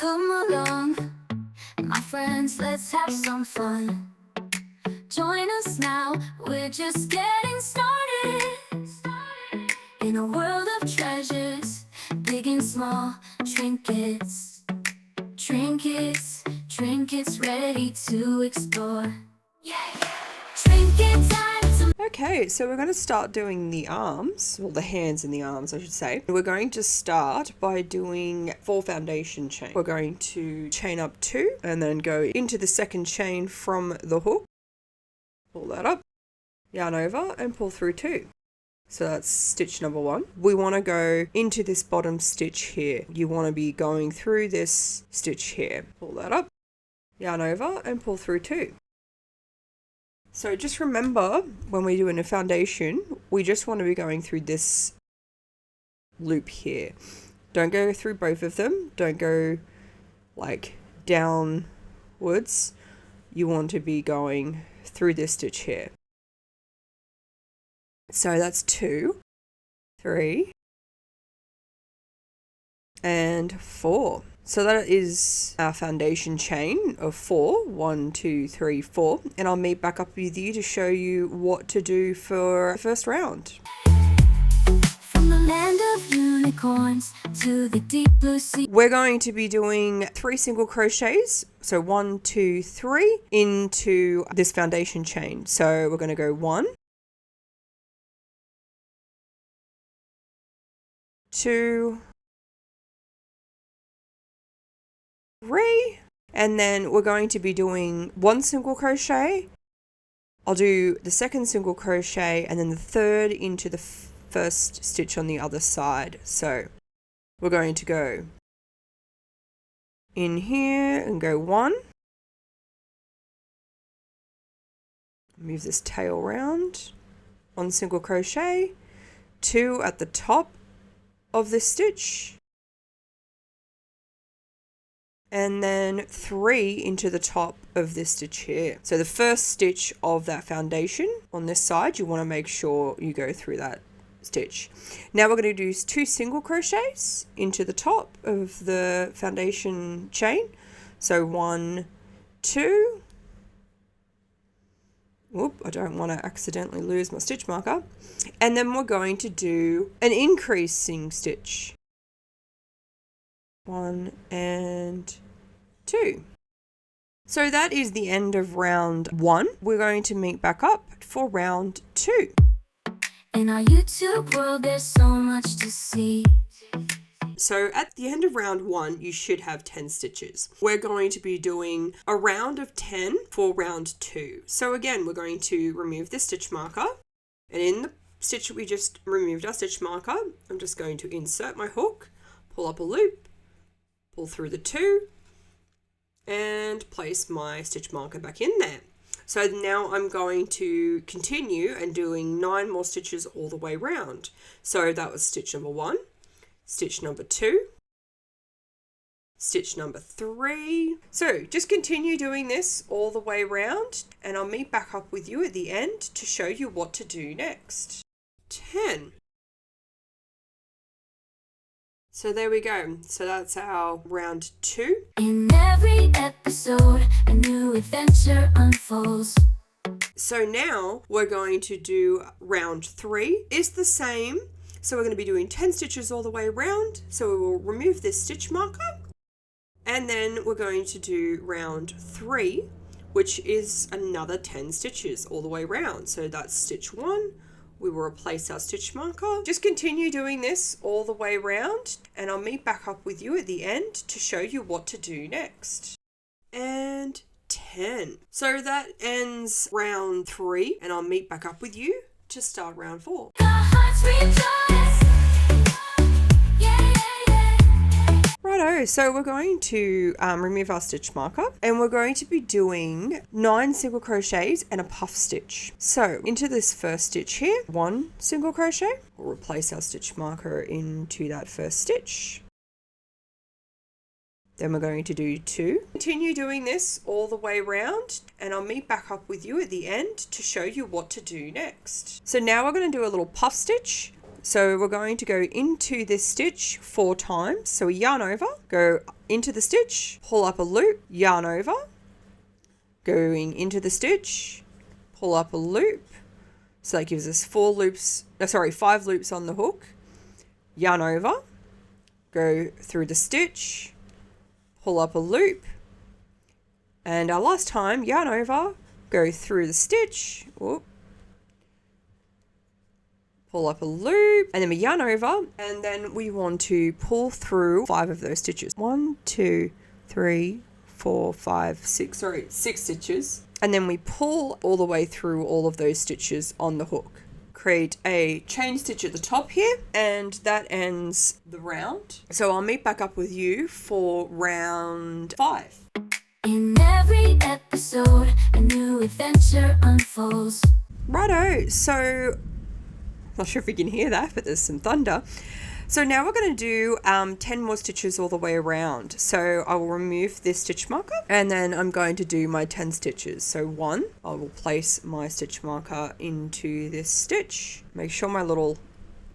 Come along, my friends, let's have some fun. Join us now, we're just getting started. In a world of treasures, big and small, trinkets. Trinkets, trinkets ready to explore. Yeah, trinket time. Okay, so we're going to start doing the arms, well the hands and the arms I should say. We're going to start by doing 4 foundation chain. We're going to chain up 2 and then go into the second chain from the hook. Pull that up, yarn over and pull through 2. So that's stitch number 1. We want to go into this bottom stitch here. You want to be going through this stitch here. Pull that up, yarn over and pull through 2. So just remember, when we're doing a foundation, we just want to be going through this loop here. Don't go through both of them. Don't go like downwards. You want to be going through this stitch here. So that's 2, 3, and 4. So that is our foundation chain of 4. 1, 2, 3, 4. And I'll meet back up with you to show you what to do for the first round. From the land of unicorns to the deep blue sea. We're going to be doing 3 single crochets. So 1, 2, 3 into this foundation chain. So we're going to go 1, 2, 3, and then we're going to be doing 1 single crochet. I'll do the second single crochet and then the third into the first stitch on the other side. So we're going to go in here and go 1, move this tail round, 1 single crochet, 2 at the top of this stitch, and then 3 into the top of this stitch here. So the first stitch of that foundation on this side, you want to make sure you go through that stitch. Now we're going to do 2 single crochets into the top of the foundation chain. So 1, 2. Whoop, I don't want to accidentally lose my stitch marker. And then we're going to do an increasing stitch. 1 and 2. So that is the end of round 1. We're going to meet back up for round 2. In our YouTube world, there's so much to see. So at the end of round 1, you should have 10 stitches. We're going to be doing a round of 10 for round 2. So again, we're going to remove this stitch marker, and in the stitch we just removed our stitch marker, I'm just going to insert my hook, pull up a loop, pull through the 2, and place my stitch marker back in there. So now I'm going to continue and doing 9 more stitches all the way round. So that was stitch number 1, stitch number 2, stitch number 3. So just continue doing this all the way round, and I'll meet back up with you at the end to show you what to do next. 10. So there we go. So that's our round 2. In every episode, a new adventure unfolds. So now we're going to do round 3. It's the same. So we're going to be doing 10 stitches all the way around. So we will remove this stitch marker. And then we're going to do round 3, which is another 10 stitches all the way around. So that's stitch 1. We will replace our stitch marker. Just continue doing this all the way around, and I'll meet back up with you at the end to show you what to do next. And 10. So that ends round 3, and I'll meet back up with you to start round 4. The hearts rejoice. Righto, so we're going to remove our stitch marker, and we're going to be doing 9 single crochets and a puff stitch. So into this first stitch here, 1 single crochet. We'll replace our stitch marker into that first stitch. Then we're going to do 2. Continue doing this all the way around, and I'll meet back up with you at the end to show you what to do next. So now we're going to do a little puff stitch So we're going to go into this stitch 4 times. So we yarn over, go into the stitch, pull up a loop, yarn over, going into the stitch, pull up a loop. So that gives us 5 loops on the hook, yarn over, go through the stitch, pull up a loop, and our last time, yarn over, go through the stitch, whoop, pull up a loop, and then we yarn over, and then we want to pull through 5 of those stitches. 1, 2, 3, 4, 5, 6, 6 stitches. And then we pull all the way through all of those stitches on the hook. Create a chain stitch at the top here, and that ends the round. So I'll meet back up with you for round 5. In every episode, a new adventure unfolds. Righto, so not sure if you can hear that, but there's some thunder. So now we're going to do 10 more stitches all the way around. So I will remove this stitch marker, and then I'm going to do my 10 stitches. So 1, I will place my stitch marker into this stitch. Make sure my little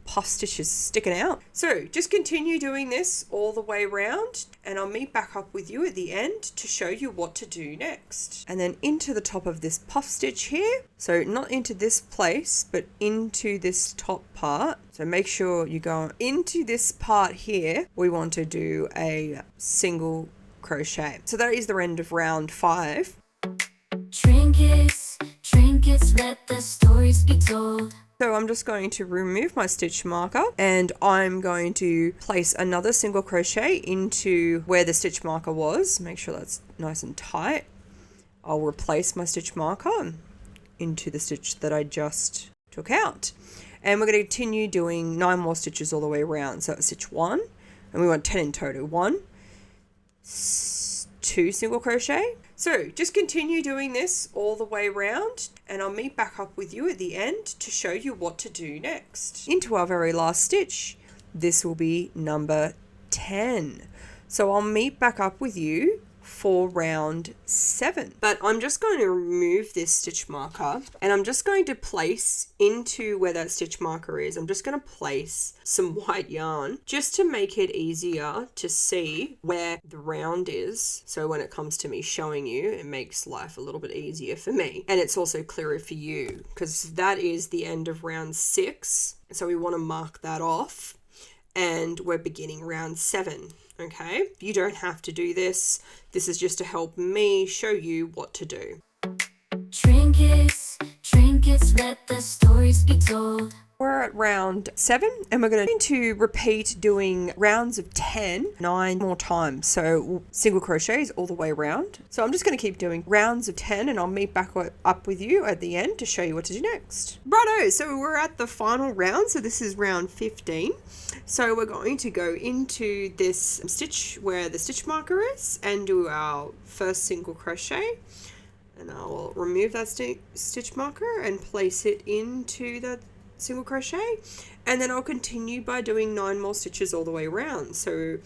puff stitch is sticking out. So just continue doing this all the way around, and I'll meet back up with you at the end to show you what to do next. And then into the top of this puff stitch here. So not into this place, but into this top part. So make sure you go into this part here. We want to do a single crochet. So that is the end of round 5. Trinkets, trinkets, let the stories be told. So I'm just going to remove my stitch marker, and I'm going to place another single crochet into where the stitch marker was. Make sure that's nice and tight. I'll replace my stitch marker into the stitch that I just took out. And we're going to continue doing 9 more stitches all the way around. So stitch 1, and we want 10 in total. 1, 2 single crochet. So just continue doing this all the way around, and I'll meet back up with you at the end to show you what to do next. Into our very last stitch, this will be number 10. So I'll meet back up with you for round 7. But I'm just going to remove this stitch marker, and I'm just going to place into where that stitch marker is, I'm just going to place some white yarn just to make it easier to see where the round is. So when it comes to me showing you, it makes life a little bit easier for me, and it's also clearer for you, because that is the end of round 6. So we want to mark that off, and we're beginning round 7. Okay, you don't have to do this. This is just to help me show you what to do. Trinkets, trinkets, let the stories be told. We're at round 7, and we're going to repeat doing rounds of 10 9 more times. So single crochets all the way around. So I'm just going to keep doing rounds of 10, and I'll meet back up with you at the end to show you what to do next. Righto, so we're at the final round. So this is round 15. So we're going to go into this stitch where the stitch marker is and do our first single crochet. And I'll remove that stitch marker and place it into the single crochet, and then I'll continue by doing 9 more stitches all the way around. So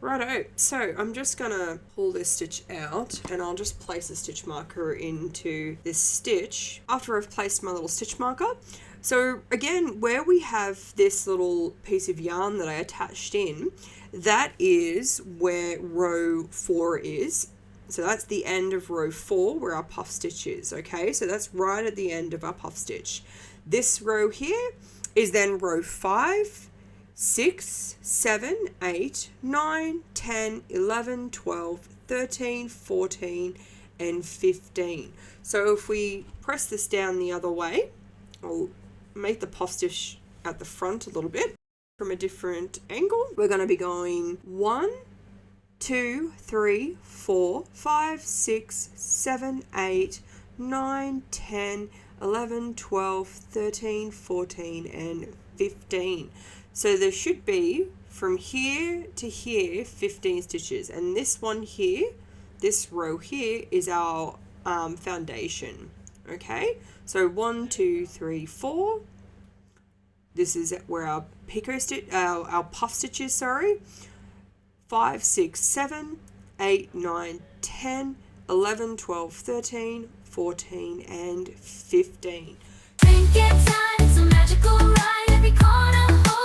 righto, so I'm just gonna pull this stitch out, and I'll just place a stitch marker into this stitch after I've placed my little stitch marker. So again, where we have this little piece of yarn that I attached in, that is where row 4 is. So that's the end of row 4 where our puff stitch is, okay? So that's right at the end of our puff stitch. This row here is then row 5, 6, 7, 8, 9, 10, 11, 12, 13, 14, and 15. So if we press this down the other way, I'll make the puff stitch at the front a little bit from a different angle. We're going to be going 1, 2, 3, 4, 5, 6, 7, 8, 9, 10, 11, 12, 13, 14, and 15. So there should be from here to here 15 stitches, and this one here, this row here, is our foundation. Okay, so 1, 2, 3, 4. This is where our picot stitch, our puff stitch is, sorry. 5, 6, 7, 8, 9, 10, 11, 12, 13, 14, and 15. Trinket time, it's a magical ride, every corner holds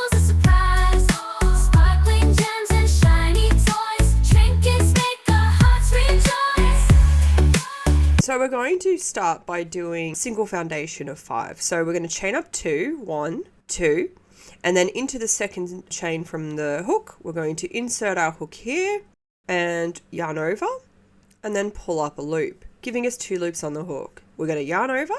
So we're going to start by doing single foundation of 5. So we're going to chain up 2, 1, 2, and then into the second chain from the hook, we're going to insert our hook here and yarn over, and then pull up a loop, giving us 2 loops on the hook. We're going to yarn over,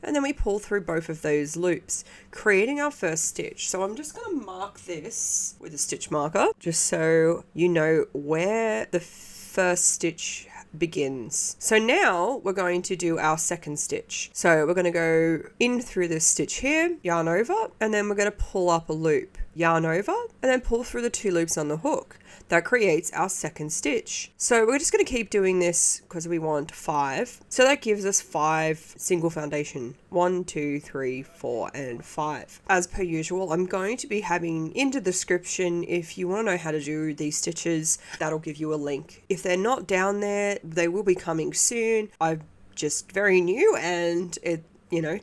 and then we pull through both of those loops, creating our first stitch. So I'm just going to mark this with a stitch marker, just so you know where the first stitch begins. So now we're going to do our second stitch. So we're going to go in through this stitch here, yarn over, and then we're going to pull up a loop, yarn over, and then pull through the 2 loops on the hook. That creates our second stitch. So we're just going to keep doing this because we want 5. So that gives us 5 single foundation. 1, 2, 3, 4, and 5. As per usual, I'm going to be having in the description, if you want to know how to do these stitches, that'll give you a link. If they're not down there, they will be coming soon. I'm just very new and it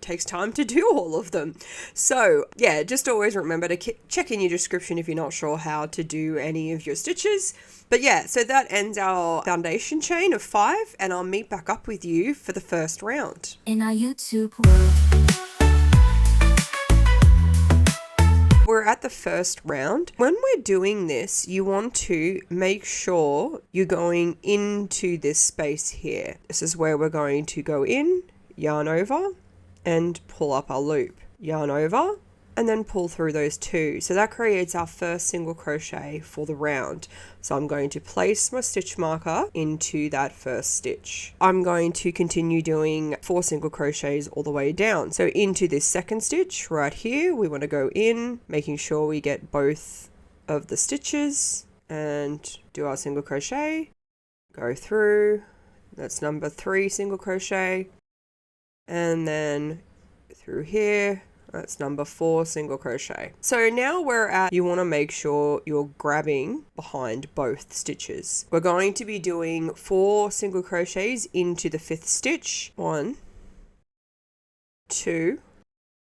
takes time to do all of them. So yeah, just always remember to check in your description if you're not sure how to do any of your stitches. But yeah, so that ends our foundation chain of 5, and I'll meet back up with you for the first round. In our YouTube world, we're at the first round. When we're doing this, you want to make sure you're going into this space here. This is where we're going to go in, yarn over, and pull up our loop, yarn over, and then pull through those 2. So that creates our first single crochet for the round. So I'm going to place my stitch marker into that first stitch. I'm going to continue doing 4 single crochets all the way down. So into this second stitch right here, we want to go in, making sure we get both of the stitches and do our single crochet, go through, that's number 3 single crochet, and then through here, that's number 4 single crochet. So now we're at, you want to make sure you're grabbing behind both stitches. We're going to be doing 4 single crochets into the 5th stitch, 1, 2,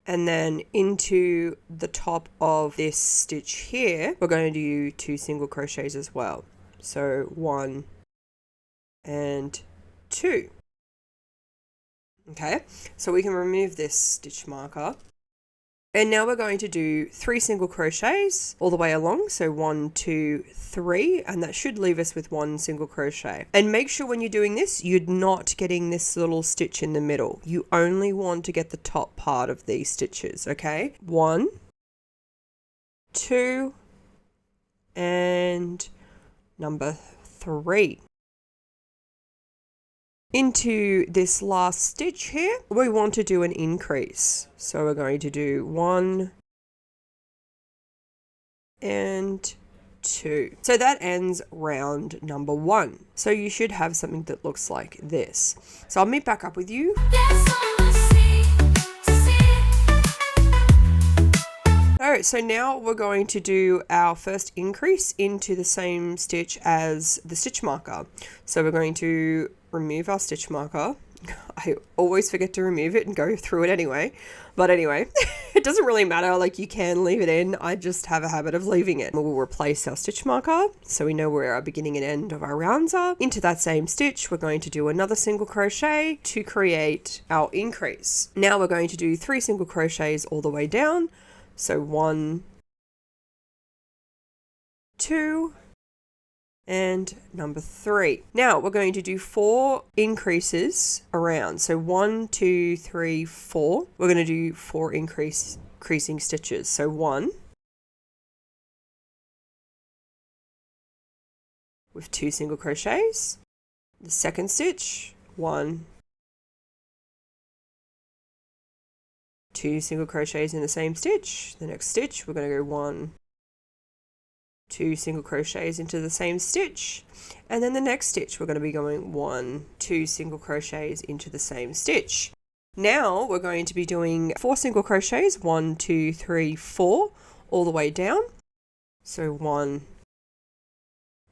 and then into the top of this stitch here, we're going to do 2 single crochets as well. So 1 and 2. Okay, so we can remove this stitch marker. And now we're going to do 3 single crochets all the way along. So 1, 2, 3, and that should leave us with 1 single crochet. And make sure when you're doing this, you're not getting this little stitch in the middle. You only want to get the top part of these stitches, okay? 1, 2, and number 3. Into this last stitch here, we want to do an increase. So we're going to do 1 and 2. So that ends round number 1. So you should have something that looks like this. So I'll meet back up with you. Alright, so now we're going to do our first increase into the same stitch as the stitch marker. So we're going to remove our stitch marker. I always forget to remove it and go through it anyway. But anyway, it doesn't really matter, like you can leave it in. I just have a habit of leaving it. We'll replace our stitch marker so we know where our beginning and end of our rounds are. Into that same stitch, we're going to do another single crochet to create our increase. Now we're going to do 3 single crochets all the way down. So 1, 2, and number 3. Now we're going to do 4 increases around. So 1, 2, 3, 4. We're going to do 4 increasing stitches. So 1 with 2 single crochets. The second stitch, 1, 2 single crochets in the same stitch. The next stitch, we're going to go 1, 2 single crochets into the same stitch, and then the next stitch we're going to be going 1, 2 single crochets into the same stitch. Now we're going to be doing 4 single crochets, 1, 2, 3, 4, all the way down. So 1,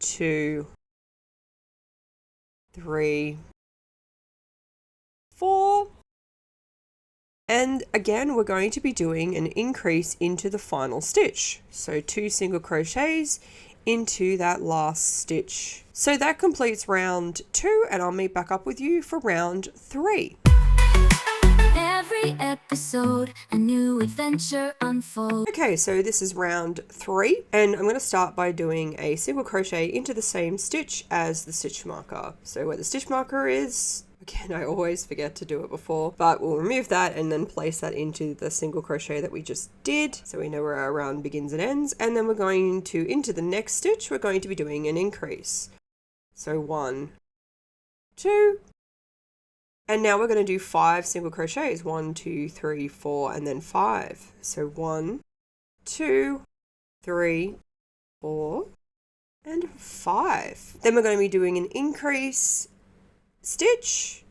2, 3, 4. And again, we're going to be doing an increase into the final stitch. So 2 single crochets into that last stitch. So that completes round 2, and I'll meet back up with you for round 3. Every episode, a new adventure unfolds. Okay, so this is round 3, and I'm going to start by doing a single crochet into the same stitch as the stitch marker. So where the stitch marker is, again, I always forget to do it before, but we'll remove that and then place that into the single crochet that we just did, so we know where our round begins and ends. And then we're going to, into the next stitch, we're going to be doing an increase. So 1, 2, and now we're going to do 5 single crochets. 1, 2, 3, 4, and then 5. So 1, 2, 3, 4, and 5. Then we're going to be doing an increase stitch.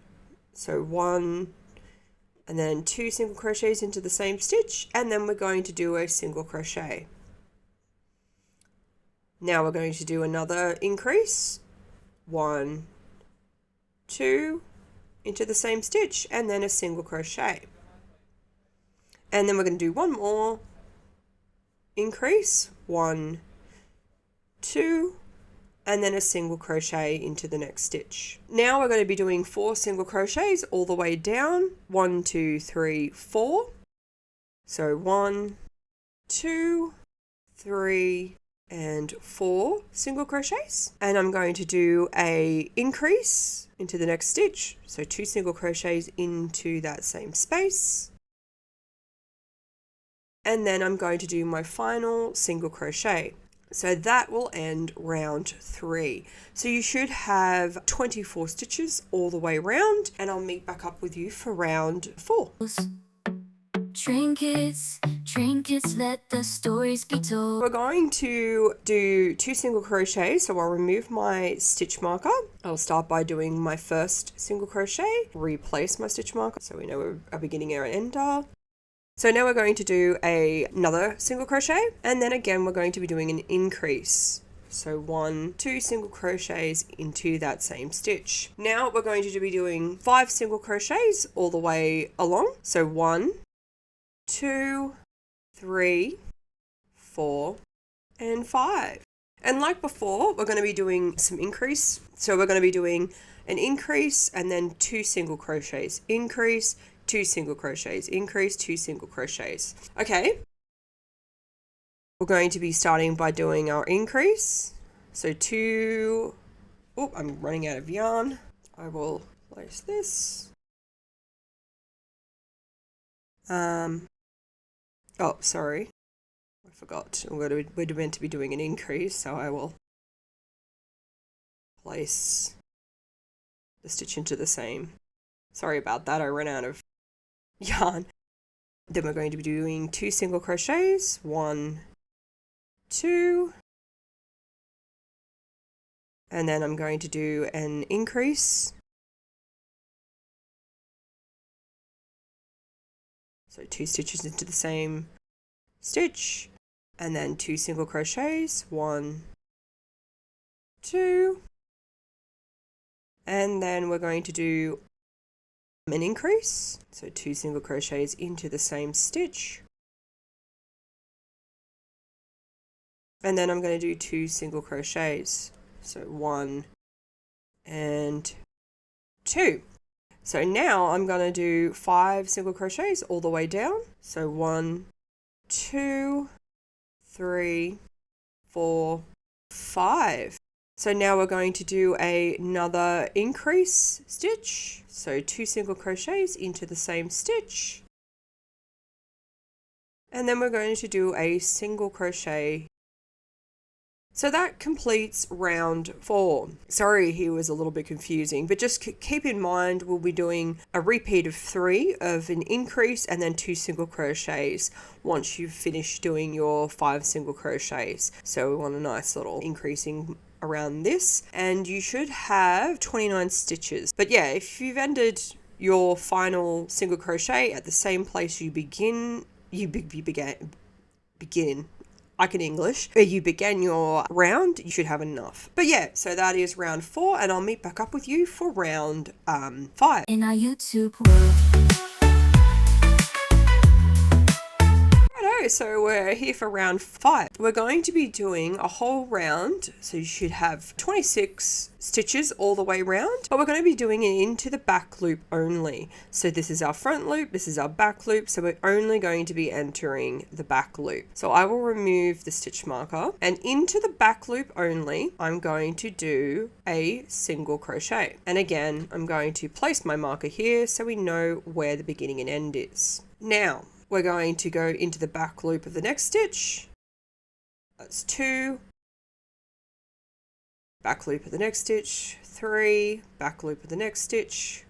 So 1, and then 2 single crochets into the same stitch, and then we're going to do a single crochet. Now we're going to do another increase. 1, 2, into the same stitch, and then a single crochet. And then we're going to do one more increase. 1, 2, and then a single crochet into the next stitch. Now we're going to be doing 4 single crochets all the way down. 1, 2, 3, 4. So 1, 2, 3, and 4 single crochets, and I'm going to do a increase into the next stitch, so 2 single crochets into that same space, and then I'm going to do my final single crochet. So that will end round 3. So you should have 24 stitches all the way around, and I'll meet back up with you for round 4. Trinkets, trinkets, let the stories be told. We're going to do 2 single crochets, so I'll remove my stitch marker. I'll start by doing my first single crochet, replace my stitch marker so we know where our beginning and our end are. So now we're going to do another single crochet, and then again we're going to be doing an increase. So 1, 2 single crochets into that same stitch. Now we're going to be doing 5 single crochets all the way along. So 1, 2, 3, 4, and 5. And like before, we're going to be doing some increase. So we're going to be doing an increase and then 2 single crochets, increase, 2 single crochets, increase, 2 single crochets. Okay. We're going to be starting by doing our increase. So 2, oh, I'm running out of yarn. I will place this. Oh, sorry. I forgot. We're meant to be doing an increase, so I will place the stitch into the same. Sorry about that, I ran out of yarn. Then we're going to be doing 2 single crochets. 1, 2. And then I'm going to do an increase. So 2 stitches into the same stitch, and then 2 single crochets, 1, 2, and then we're going to do an increase, so 2 single crochets into the same stitch, and then I'm going to do 2 single crochets, so 1 and 2. So now I'm going to do 5 single crochets all the way down. So 1, 2, 3, 4, 5. So now we're going to do another increase stitch. So 2 single crochets into the same stitch. And then we're going to do a single crochet. So that completes round 4. Sorry, he was a little bit confusing, but just keep in mind we'll be doing a repeat of 3 of an increase and then 2 single crochets once you've finished doing your 5 single crochets. So we want a nice little increasing around this, and you should have 29 stitches. But yeah, if you've ended your final single crochet at the same place you began, I can English, where you began your round, you should have enough. But yeah, so that is round 4, and I'll meet back up with you for round 5. In our YouTube world. Righto, Righto, so we're here for round 5. We're going to be doing a whole round, so you should have 26 stitches all the way round, but we're going to be doing it into the back loop only. So this is our front loop, this is our back loop, so we're only going to be entering the back loop. So I will remove the stitch marker, and into the back loop only, I'm going to do a single crochet. And again, I'm going to place my marker here so we know where the beginning and end is. Now, we're going to go into the back loop of the next stitch. That's 2. Back loop of the next stitch, 3. Back loop of the next stitch,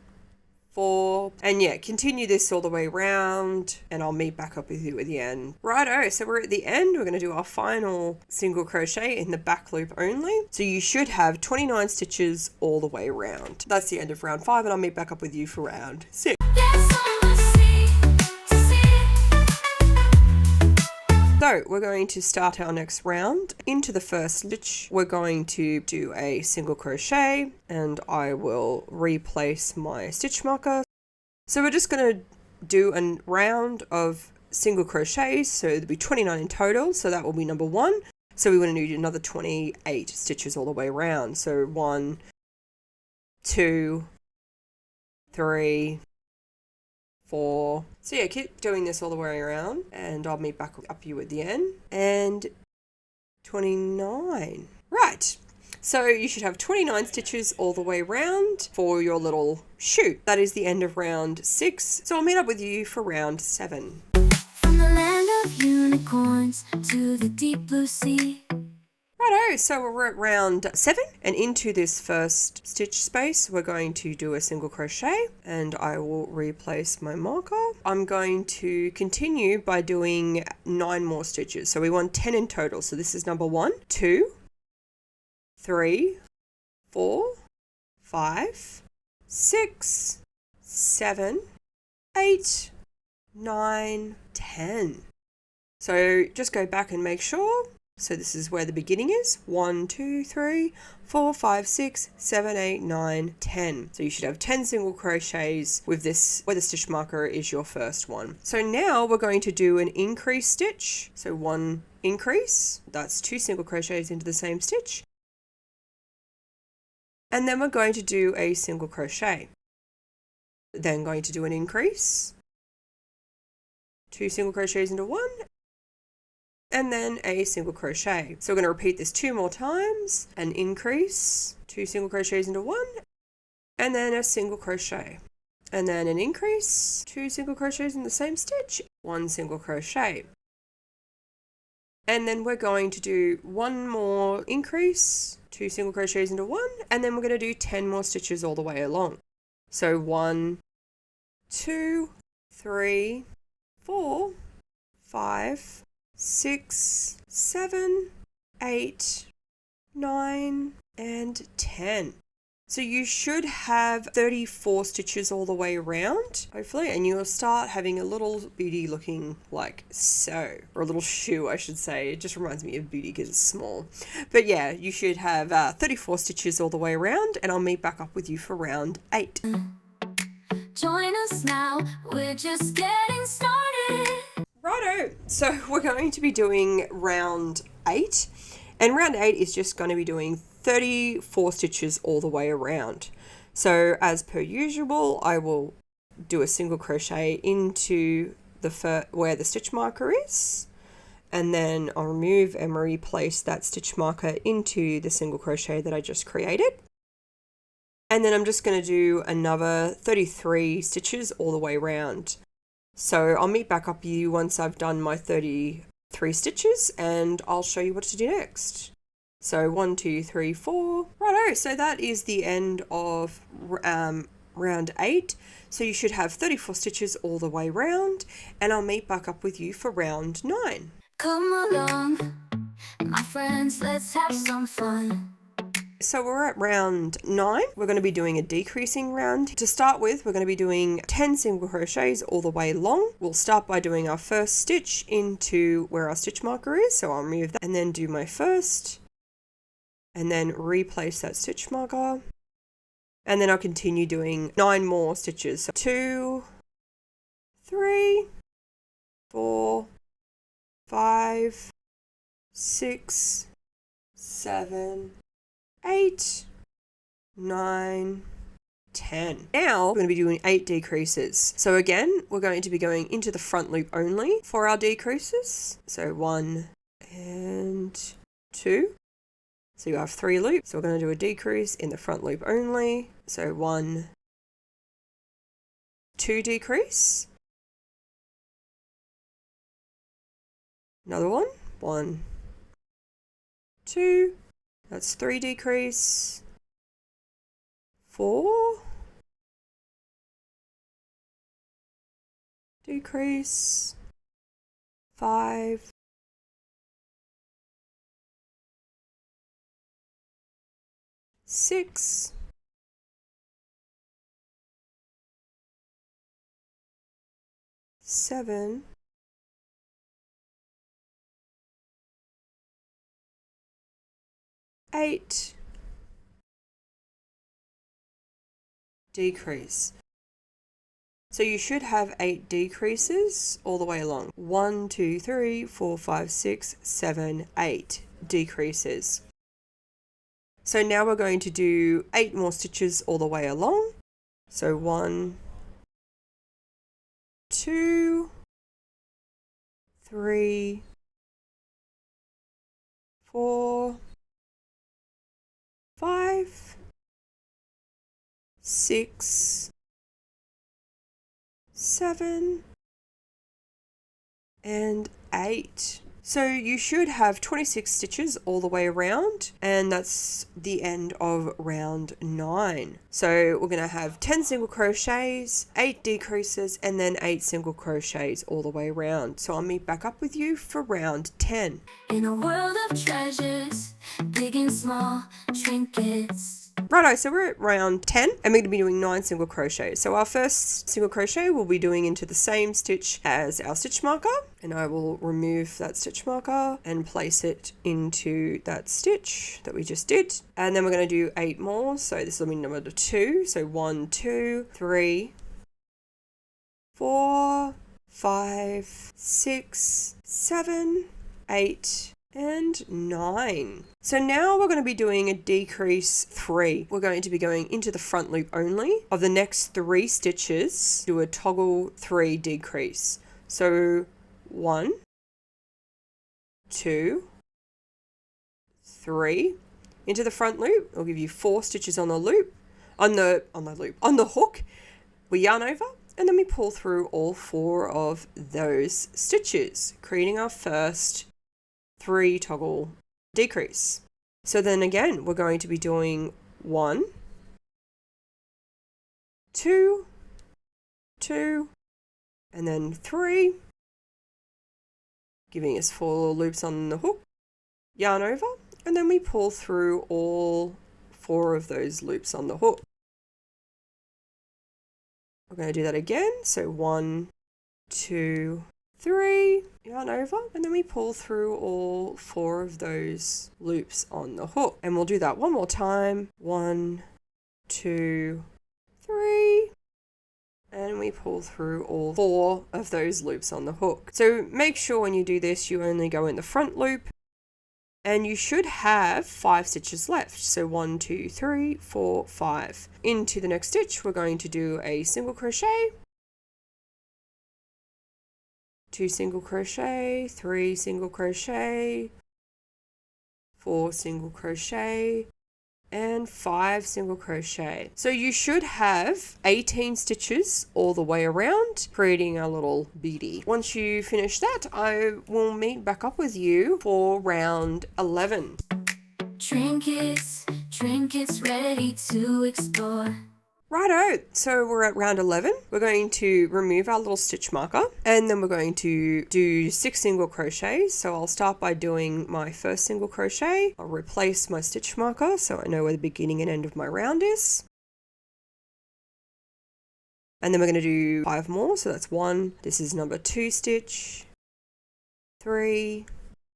4. And yeah, continue this all the way around, and I'll meet back up with you at the end. Righto, so we're at the end. We're going to do our final single crochet in the back loop only. So you should have 29 stitches all the way around. That's the end of round 5, and I'll meet back up with you for round 6. So we're going to start our next round. Into the first stitch, we're going to do a single crochet, and I will replace my stitch marker. So we're just going to do a round of single crochets, so there'll be 29 in total, so that will be number 1. So we want to do another 28 stitches all the way around. So 1, 2, 3, 4. So yeah, keep doing this all the way around, and I'll meet back up you at the end. And 29. Right. So you should have 29 stitches all the way around for your little shoot. That is the end of round 6. So I'll meet up with you for round 7. From the land of unicorns to the deep blue sea. Righto, so we're at round 7, and into this first stitch space we're going to do a single crochet, and I will replace my marker. I'm going to continue by doing 9 more stitches, so we want 10 in total. So this is number 1, 2, 3, 4, 5, 6, 7, 8, 9, 10. So just go back and make sure. So this is where the beginning is. 1, 2, 3, 4, 5, 6, 7, 8, 9, 10. So you should have 10 single crochets with this, where the stitch marker is your first one. So now we're going to do an increase stitch. So 1 increase, that's 2 single crochets into the same stitch. And then we're going to do a single crochet. Then going to do an increase, 2 single crochets into 1, and then a single crochet. So we're going to repeat this 2 more times, an increase, 2 single crochets into 1, and then a single crochet. And then an increase, 2 single crochets in the same stitch, 1 single crochet. And then we're going to do 1 more increase, 2 single crochets into 1, and then we're going to do 10 more stitches all the way along. So 1, 2, 3, 4, 5, 6, 7, 8, 9, and 10. So you should have 34 stitches all the way around, hopefully, and you'll start having a little booty looking like so, or a little shoe, I should say. It just reminds me of booty because it's small. But yeah, you should have 34 stitches all the way around, and I'll meet back up with you for round 8. Join us now, we're just getting started. Righto, so we're going to be doing round 8, and round 8 is just going to be doing 34 stitches all the way around. So as per usual, I will do a single crochet into the where the stitch marker is, and then I'll remove and replace that stitch marker into the single crochet that I just created. And then I'm just going to do another 33 stitches all the way around. So I'll meet back up with you once I've done my 33 stitches, and I'll show you what to do next. So 1, 2, 3, 4. Righto, so that is the end of round 8. So you should have 34 stitches all the way round, and I'll meet back up with you for round 9. Come along, my friends, let's have some fun. So we're at round 9. We're going to be doing a decreasing round. To start with, we're going to be doing 10 single crochets all the way long. We'll start by doing our first stitch into where our stitch marker is. So I'll remove that and then do my first, and then replace that stitch marker. And then I'll continue doing 9 more stitches. So 2, 3, 4, 5, 6, 7, 8, 9, 10. Now we're going to be doing 8 decreases. So again, we're going to be going into the front loop only for our decreases. So 1 and 2. So you have 3 loops. So we're going to do a decrease in the front loop only. So 1, 2 decrease. Another one. 1, 2. That's 3 decrease. 4. Decrease. 5. 6. 7. 8. Decrease. So you should have 8 decreases all the way along. 1, 2, 3, 4, 5, 6, 7, 8 decreases. So now we're going to do 8 more stitches all the way along. So 1, 2, 3, 4, 5, 6, 7, and 8. So you should have 26 stitches all the way around, and that's the end of round 9. So we're going to have 10 single crochets, 8 decreases, and then 8 single crochets all the way around. So I'll meet back up with you for round 10. In a world of treasures, big and small trinkets. Righto, so we're at round 10 and we're going to be doing 9 single crochets. So our first single crochet we'll be doing into the same stitch as our stitch marker, and I will remove that stitch marker and place it into that stitch that we just did. And then we're going to do 8 more, so this will be number 2. So 1, 2, 3, 4, 5, 6, 7, 8, and 9. So now we're going to be doing a decrease 3. We're going to be going into the front loop only of the next 3 stitches, do a toggle 3 decrease. So 1, 2, 3 into the front loop. It'll give you 4 stitches on the loop, on the hook. We yarn over and then we pull through all 4 of those stitches, creating our first 3 toggle decrease. So then again, we're going to be doing 1, 2, 2, and then 3, giving us 4 loops on the hook, yarn over, and then we pull through all 4 of those loops on the hook. We're going to do that again. So 1, 2, 3, yarn over, and then we pull through all 4 of those loops on the hook. And we'll do that one more time. 1, 2, 3, and we pull through all 4 of those loops on the hook. So make sure when you do this, you only go in the front loop, and you should have 5 stitches left. So 1, 2, 3, 4, 5. Into the next stitch, we're going to do a single crochet, 2 single crochet, 3 single crochet, 4 single crochet, and 5 single crochet. So you should have 18 stitches all the way around, creating a little beady. Once you finish that, I will meet back up with you for round 11. Trinkets, trinkets ready to explore. Righto, so we're at round 11. We're going to remove our little stitch marker, and then we're going to do 6 single crochets. So I'll start by doing my first single crochet. I'll replace my stitch marker so I know where the beginning and end of my round is. And then we're going to do 5 more, so that's 1. This is number 2 stitch, 3,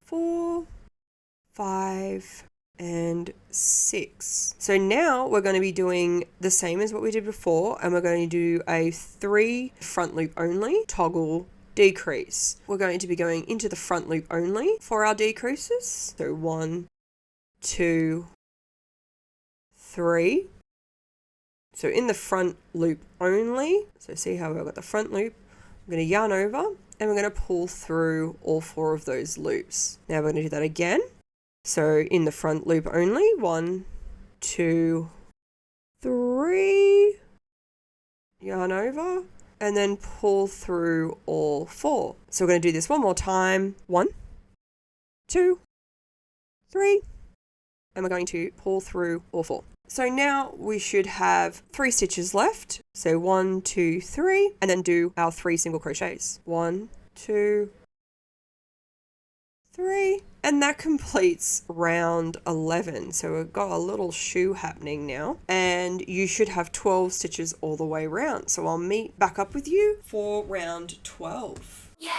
4, 5, and 6. So now we're going to be doing the same as what we did before, and we're going to do a 3 front loop only toggle decrease. We're going to be going into the front loop only for our decreases. So 1, 2, 3. So in the front loop only, so see how I've got the front loop, I'm going to yarn over and we're going to pull through all 4 of those loops. Now we're going to do that again. So in the front loop only, 1, 2, 3, yarn over, and then pull through all 4. So we're going to do this one more time. 1, 2, 3, and we're going to pull through all 4. So now we should have 3 stitches left. So 1, 2, 3, and then do our 3 single crochets. 1, 2, 3, and that completes round 11. So we've got a little shoe happening now, and you should have 12 stitches all the way around. So I'll meet back up with you for round 12. Yeah.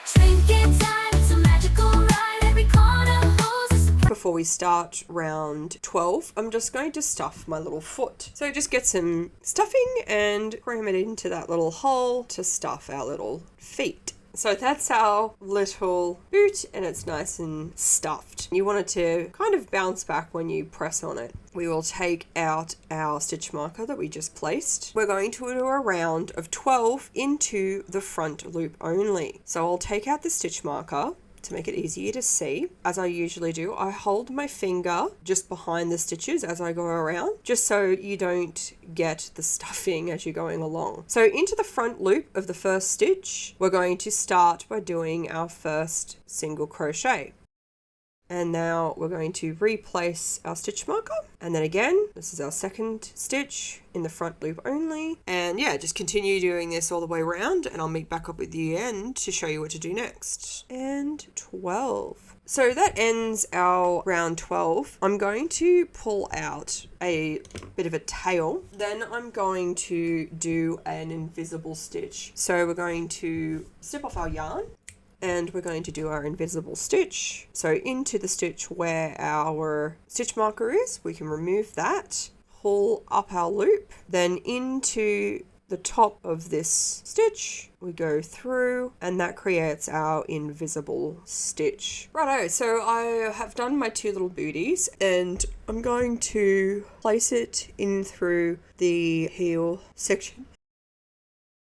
Trinket time, it's a magical ride, every corner holds a surprise. Before we start round 12, I'm just going to stuff my little foot. So just get some stuffing and cram it into that little hole to stuff our little feet. So that's our little boot, and it's nice and stuffed. You want it to kind of bounce back when you press on it. We will take out our stitch marker that we just placed. We're going to do a round of 12 into the front loop only. So I'll take out the stitch marker to make it easier to see. As I usually do, I hold my finger just behind the stitches as I go around, just so you don't get the stuffing as you're going along. So into the front loop of the first stitch, we're going to start by doing our first single crochet. And now we're going to replace our stitch marker. And then again, this is our second stitch in the front loop only. And yeah, just continue doing this all the way around, and I'll meet back up with the end to show you what to do next. And 12. So that ends our round 12. I'm going to pull out a bit of a tail. Then I'm going to do an invisible stitch. So we're going to snip off our yarn, and we're going to do our invisible stitch. So into the stitch where our stitch marker is, we can remove that, pull up our loop, then into the top of this stitch, we go through, and that creates our invisible stitch. Righto, so I have done my 2 little booties, and I'm going to place it in through the heel section,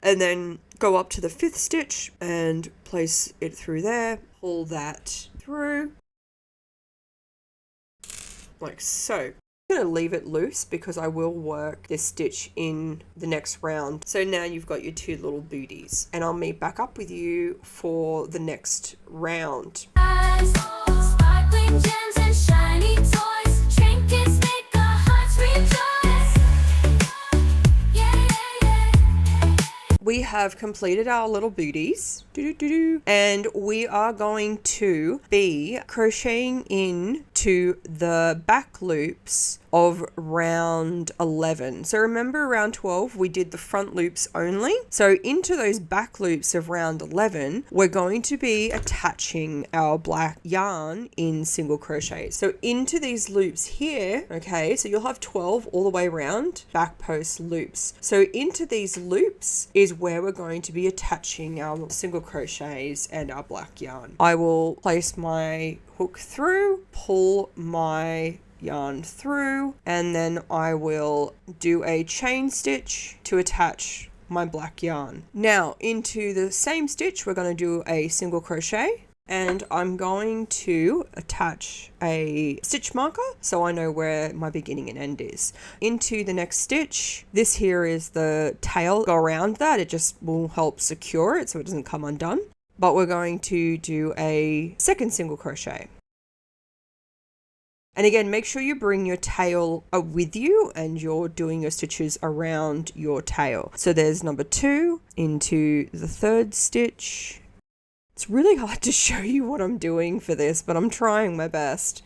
and then go up to the 5th stitch and place it through there, pull that through, like so. I'm going to leave it loose because I will work this stitch in the next round. So now you've got your 2 little booties, and I'll meet back up with you for the next round. Sparkling gems and shiny toys, trinkets make our hearts rejoice. Yeah, yeah, yeah. We have completed our little booties, and we are going to be crocheting in to the back loops of round 11. So remember, round 12 we did the front loops only. So into those back loops of round 11, we're going to be attaching our black yarn in single crochet. So into these loops here, okay, so you'll have 12 all the way around back post loops. So into these loops is where we're going to be attaching our single crochets and our black yarn. I will place my hook through, pull my yarn through, and then I will do a chain stitch to attach my black yarn. Now into the same stitch we're going to do a single crochet, and I'm going to attach a stitch marker so I know where my beginning and end is. Into the next stitch, this here is the tail. Go around that, it just will help secure it so it doesn't come undone. But we're going to do a second single crochet. And again, make sure you bring your tail with you and you're doing your stitches around your tail. So there's number 2 into the 3rd stitch. It's really hard to show you what I'm doing for this, but I'm trying my best.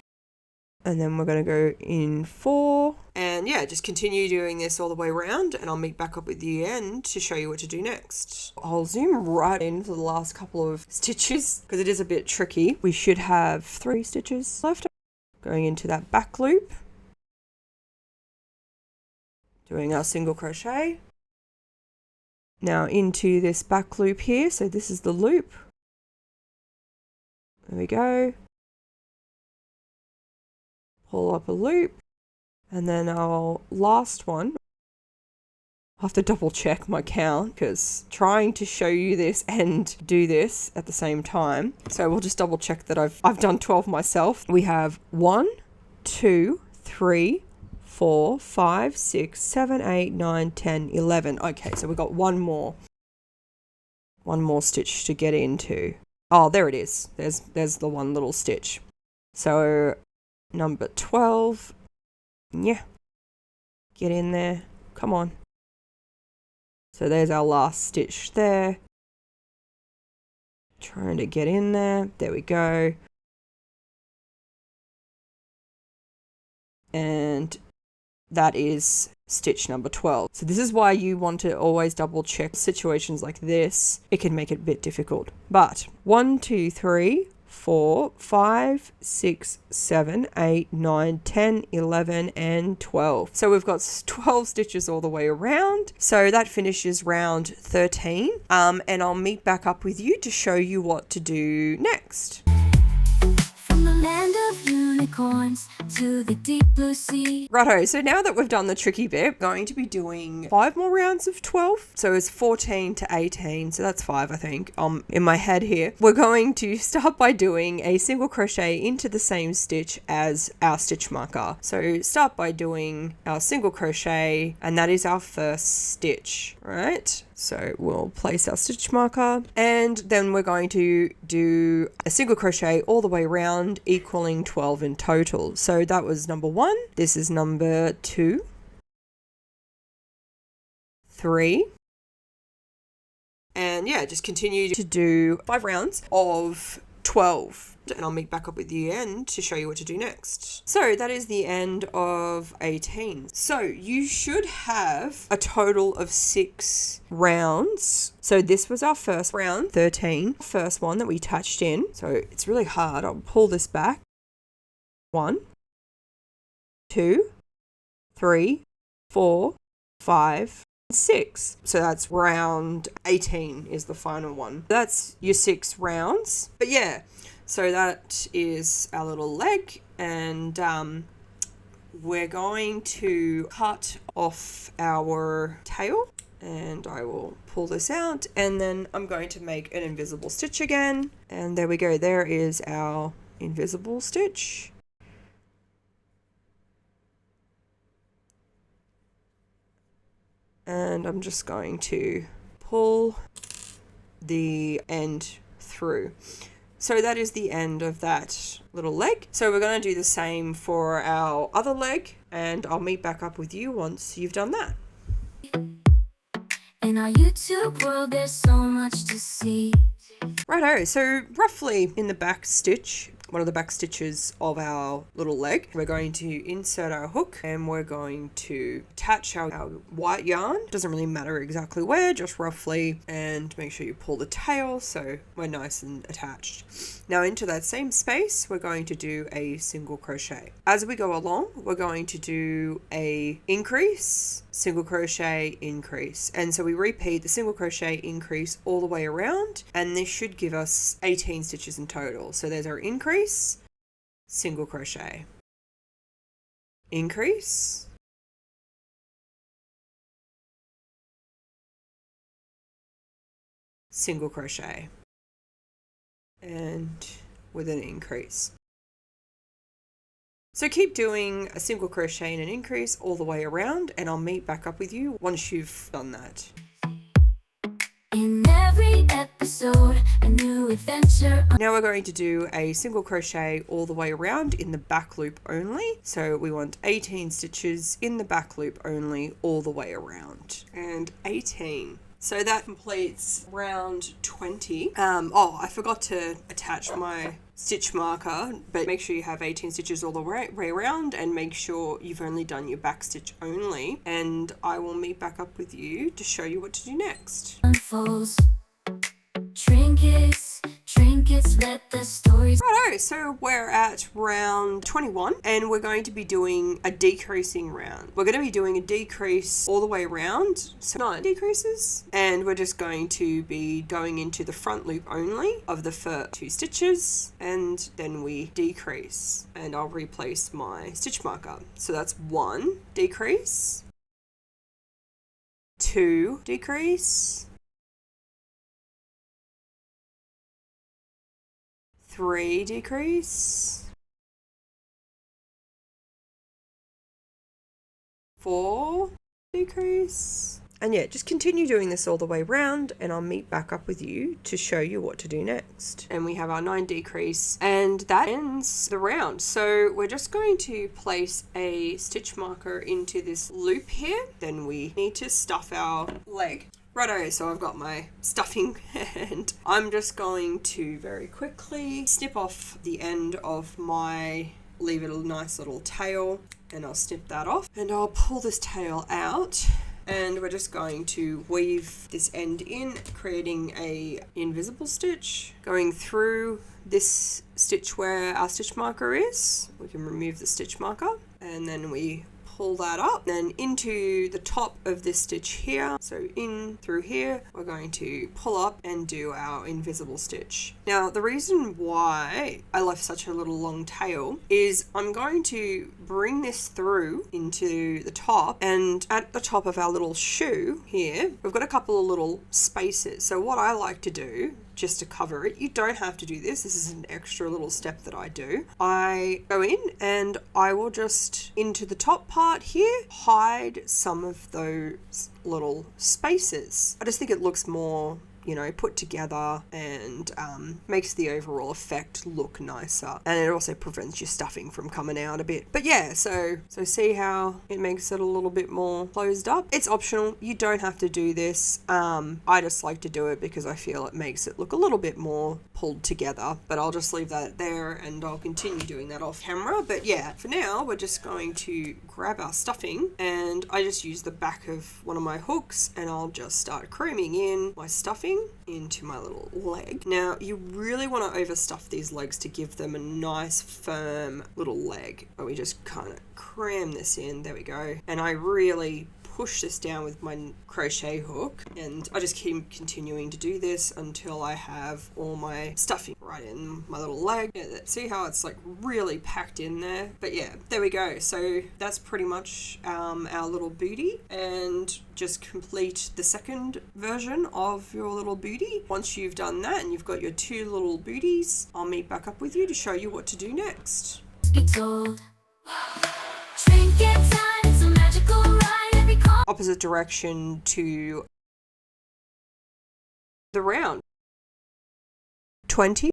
And then we're going to go in 4. And yeah, just continue doing this all the way around, and I'll meet back up with the end to show you what to do next. I'll zoom right in for the last couple of stitches because it is a bit tricky. We should have 3 stitches left. Going into that back loop, doing our single crochet, Now into this back loop here. So this is the loop. There we go. Pull up a loop. And then our last one, I have to double check my count because trying to show you this and do this at the same time. So we'll just double check that I've done 12 myself. We have 1, 2, 3, 4, 5, 6, 7, 8, 9, 10, 11. Okay, so we've got one more stitch to get into. Oh, there it is. There's the one little stitch. So number 12. Yeah. Get in there. Come on. So there's our last stitch there. Trying to get in there. There we go. And that is stitch number 12. So this is why you want to always double check situations like this. It can make it a bit difficult. But 1, 2, 3, 4, 5, 6, 7, 8, 9, 10, 11, and 12. So we've got 12 stitches all the way around. So that finishes round 13. And I'll meet back up with you to show you what to do next. From the land of unicorns to the deep blue sea. Righto, so now that we've done the tricky bit, we're going to be doing 5 more rounds of 12. So it's 14 to 18, so that's 5 I think, in my head here. We're going to start by doing a single crochet into the same stitch as our stitch marker. So start by doing our single crochet, and that is our first stitch, right? So we'll place our stitch marker, and then we're going to do a single crochet all the way around, equaling 12 in total. So that was number 1. This is number 2, 3, and yeah, just continue to do 5 rounds of 12. And I'll meet back up with you again to show you what to do next. So that is the end of 18. So you should have a total of 6 rounds. So this was our first round, 13, first one that we touched in. So it's really hard. I'll pull this back. 1, 2, 3, 4, 5, 6. So that's round 18 is the final one. That's your 6 rounds. But yeah, so that is our little leg, and we're going to cut off our tail, and I will pull this out, and then I'm going to make an invisible stitch again, and there we go. There is our invisible stitch. And I'm just going to pull the end through. So that is the end of that little leg. So we're going to do the same for our other leg, and I'll meet back up with you once you've done that. In our YouTube world, there's so much to see. Righto, so roughly in the back stitch, one of the back stitches of our little leg, we're going to insert our hook, and we're going to attach our white yarn. Doesn't really matter exactly where, just roughly, and make sure you pull the tail so we're nice and attached. Now into that same space, we're going to do a single crochet. As we go along, we're going to do a increase, single crochet, increase. And so we repeat the single crochet increase all the way around, and this should give us 18 stitches in total. So there's our increase, single crochet, increase, single crochet, and with an increase. So keep doing a single crochet and an increase all the way around, and I'll meet back up with you once you've done that. In every episode, a new adventure. Now we're going to do a single crochet all the way around in the back loop only. So we want 18 stitches in the back loop only all the way around. And 18. So that completes round 20. I forgot to attach my stitch marker, but make sure you have 18 stitches all the way around, and make sure you've only done your back stitch only, and I will meet back up with you to show you what to do next. Unfolds. Trinkets, trinkets. blankets, let the stories. Righto, so we're at round 21 and we're going to be doing a decreasing round. We're going to be doing a decrease all the way around, so 9 decreases, and we're just going to be going into the front loop only of the first 2 stitches, and then we decrease, and I'll replace my stitch marker. So that's 1 decrease, 2 decrease, 3 decrease, 4 decrease, and yeah, just continue doing this all the way around, and I'll meet back up with you to show you what to do next. And we have our 9 decrease, and that ends the round. So we're just going to place a stitch marker into this loop here. Then we need to stuff our leg. Righto, so I've got my stuffing and I'm just going to very quickly snip off the end of my, leave it a nice little tail, and I'll snip that off and I'll pull this tail out, and we're just going to weave this end in, creating a invisible stitch going through this stitch where our stitch marker is. We can remove the stitch marker and then we pull that up, then into the top of this stitch here. So in through here, we're going to pull up and do our invisible stitch. Now, the reason why I left such a little long tail is I'm going to bring this through into the top, and at the top of our little shoe here, we've got a couple of little spaces. So what I like to do, just to cover it, you don't have to do this. This is an extra little step that I do. I go in and I will just, into the top part here, hide some of those little spaces. I just think it looks more, you know, put together, and makes the overall effect look nicer, and it also prevents your stuffing from coming out a bit. But yeah, so see how it makes it a little bit more closed up. It's optional, you don't have to do this. I just like to do it because I feel it makes it look a little bit more pulled together, but I'll just leave that there and I'll continue doing that off camera. But yeah, for now we're just going to grab our stuffing, and I just use the back of one of my hooks and I'll just start cramming in my stuffing into my little leg. Now, you really want to overstuff these legs to give them a nice firm little leg. But we just kind of cram this in, there we go. And I really push this down with my crochet hook, and I just keep continuing to do this until I have all my stuffing right in my little leg. Yeah, see how it's like really packed in there? But yeah, there we go. So that's pretty much our little booty, and just complete the second version of your little booty. Once you've done that and you've got your 2 little booties, I'll meet back up with you to show you what to do next. It's old. Trinket time, it's a magical ride. Opposite direction to the round. 20.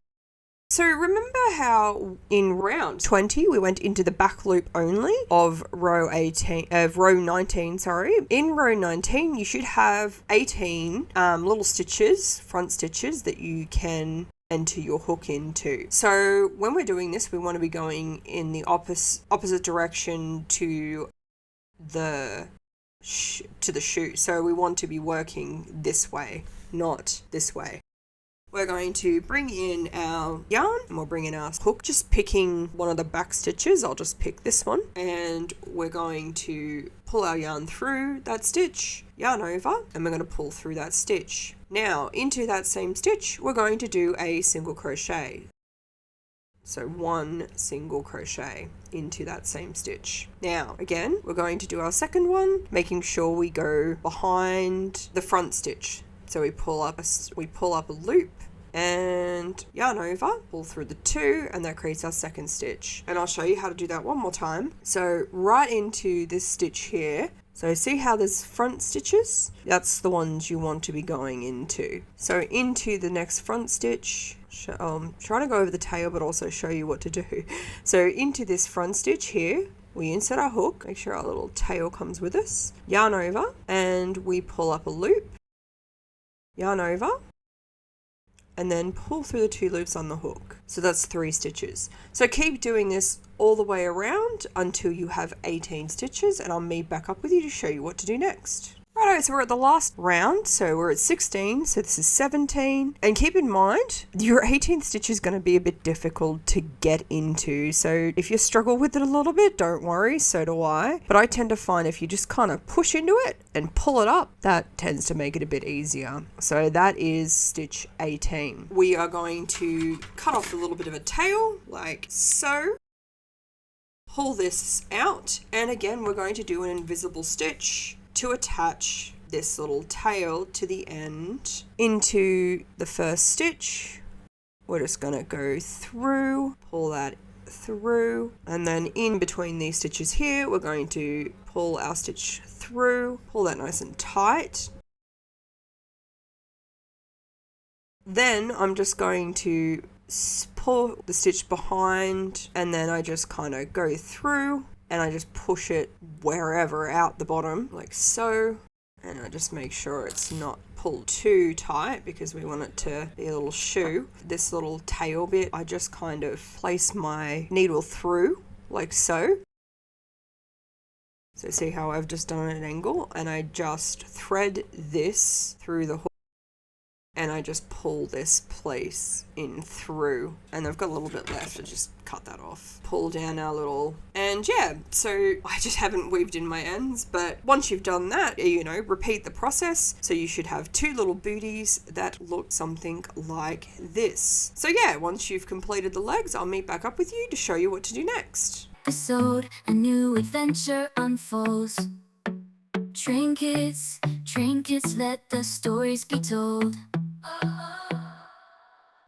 So remember how in round 20 we went into the back loop only of row 19, sorry. In row 19 you should have 18 little stitches, front stitches, that you can enter your hook into. So when we're doing this, we want to be going in the opposite direction to the shoe. So we want to be working this way, not this way. We're going to bring in our yarn and we'll bring in our hook, just picking one of the back stitches. I'll just pick this one, and we're going to pull our yarn through that stitch, yarn over, and we're going to pull through that stitch. Now into that same stitch, we're going to do a single crochet. So 1 single crochet into that same stitch. Now, again, we're going to do our second one, making sure we go behind the front stitch. So we pull up a loop and yarn over, pull through the 2, and that creates our second stitch. And I'll show you how to do that one more time. So right into this stitch here. So see how there's front stitches? That's the ones you want to be going into. So into the next front stitch. Trying to go over the tail but also show you what to do. So into this front stitch here, we insert our hook, make sure our little tail comes with us, yarn over, and we pull up a loop, yarn over, and then pull through the 2 loops on the hook. So that's 3 stitches. So keep doing this all the way around until you have 18 stitches, and I'll meet back up with you to show you what to do next. Righto, so we're at the last round, so we're at 16, so this is 17. And keep in mind, your 18th stitch is going to be a bit difficult to get into, so if you struggle with it a little bit, don't worry, so do I. But I tend to find if you just kind of push into it and pull it up, that tends to make it a bit easier. So that is stitch 18. We are going to cut off a little bit of a tail, like so. Pull this out, and again we're going to do an invisible stitch to attach this little tail to the end into the first stitch. We're just going to go through, pull that through, and then in between these stitches here we're going to pull our stitch through, pull that nice and tight. Then I'm just going to pull the stitch behind, and then I just kind of go through and I just push it wherever out the bottom, like so. And I just make sure it's not pulled too tight because we want it to be a little shoe. This little tail bit, I just kind of place my needle through, like so. So see how I've just done an angle, and I just thread this through the hook. And I just pull this place in through, and I've got a little bit left, I just cut that off. Pull down our little, and yeah, so I just haven't weaved in my ends, but once you've done that, you know, repeat the process. So you should have two little booties that look something like this. So yeah, once you've completed the legs, I'll meet back up with you to show you what to do next. Episode, a new adventure unfolds. Trinkets, trinkets, let the stories be told.